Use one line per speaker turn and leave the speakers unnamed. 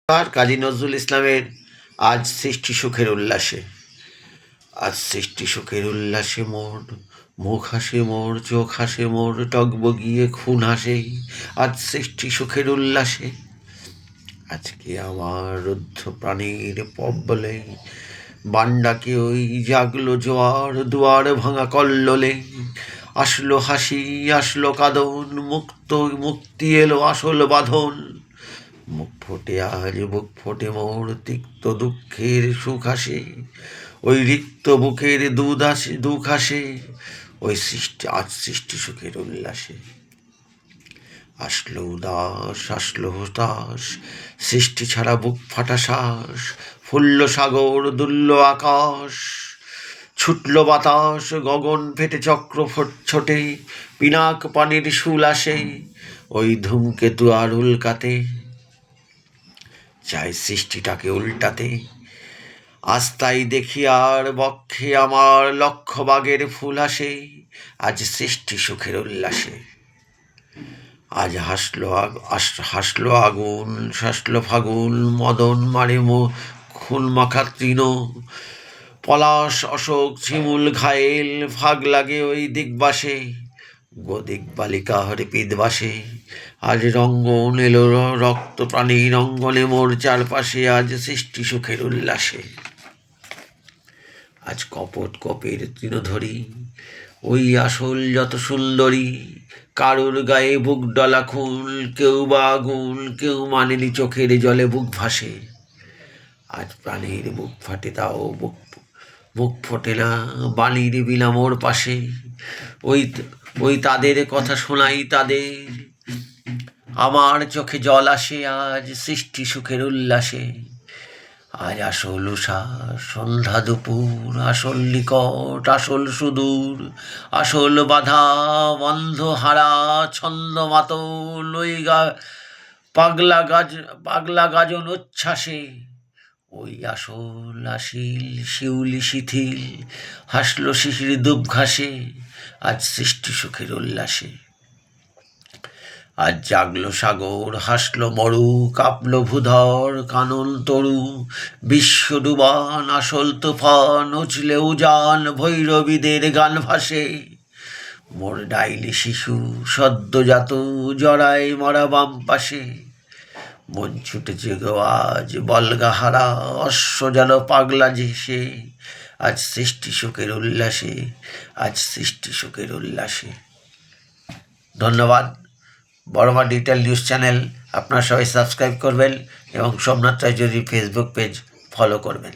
আর কাজী নজরুল ইসলামের আজ সৃষ্টি সুখের উল্লাসে। আজ সৃষ্টি সুখের উল্লাসে মোর মুখ হাসে, মোর চোখ হাসে, মোর টকবগিয়ে খুন হাসে। আজ সৃষ্টি সুখের উল্লাসে। আজকে আমার রুদ্ধ প্রাণীর পবলে বান্ডাকে ওই জাগলো জোয়ার, দুয়ার ভাঙা কল্লোলে আসলো হাসি, আসলো কাঁদন, মুক্তি এলো আসল বাঁধন। মুখ ফোটে আজ বুক ফোটে মোর তিক্ত দুঃখের সুখ আসে, ওই রিক্ত বুকের দুঃখ আসে, ওই আজ সৃষ্টি সুখের উল্লাসে। আসলো উদাস, আসলো হতাশ, সৃষ্টি ছাড়া বুক ফাটা শ্বাস, ফুল্ল সাগর দুল্ল আকাশ, ছুটল বাতাস, গগন ফেটে চক্র ছোটে, পিনাক পানির শুল আসে, ওই ধূমকেতু আর উল্কাতে চাই সৃষ্টিটাকে উল্টাতে। আজ তাই দেখি আর বক্ষে আমার লক্ষ বাগের ফুল আসে, আজ সৃষ্টি সুখের উল্লাসে। আজ হাসলো আগুন, শাসলো ফাগুন, মদন মারে খুন মাখা তৃণ, পলাশ অশোক ঝিমুল ঘায়েল ফাগ লাগে ওই দিগবাসে, গদিক বালিকা হরিপিদ বাসে। আজ রঙ্গন এলো রক্ত প্রাণীর অঙ্গনে মোর চারপাশে, আজ সৃষ্টি সুখের উল্লাসে। আজ কপট কপের তৃণধরি ওই আসল যত সুন্দরী, কারুর গায়ে বুক ডলা খুল, কেউ বা আগুন, কেউ মানেনি চোখের জলে বুক ভাসে। আজ প্রাণীর বুক ফাটে তাও মুখ ফোটে না, বাণীর বিনা মোর পাশে। ওই তাদের কথা শোনাই তাদের, আমার চোখে জল আসে, আজ সৃষ্টি সুখের উল্লাসে। আজ আসল উষা সন্ধ্যা দুপুর, আসল নিকট আসল সুদূর, আসল বাধা বন্ধ হারা ছন্দ মাতল, ওই পাগলা গাজন উচ্ছ্বাসে। ওই আসল আসিল শিউলি শিথিল, হাসলো শিশির দুব ঘাসে, আজ সৃষ্টি সুখের উল্লাসে। আজ জাগলো সাগর, হাসলো মরু, কাঁপলো ভূধর কানন তরু, বিশ্ব ডুবান আসল তুফান, উছলে উজান ভৈরবীদের গান ভাসে। মোর ডাইলি শিশু সদ্যজাত জড়াই মরা বাম পাশে, মন ছুটেছে গো আজ বলগাহারা অশ্ব যেন পাগলা সে, আজ সৃষ্টি সুখের উল্লাসে, আজ সৃষ্টি সুখের উল্লাসে। ধন্যবাদ। বড়মা ডিজিটাল নিউজ চ্যানেল আপনারা সবাই সাবস্ক্রাইব করবেন এবং Somnath Raychaudhuri Facebook page follow করবেন।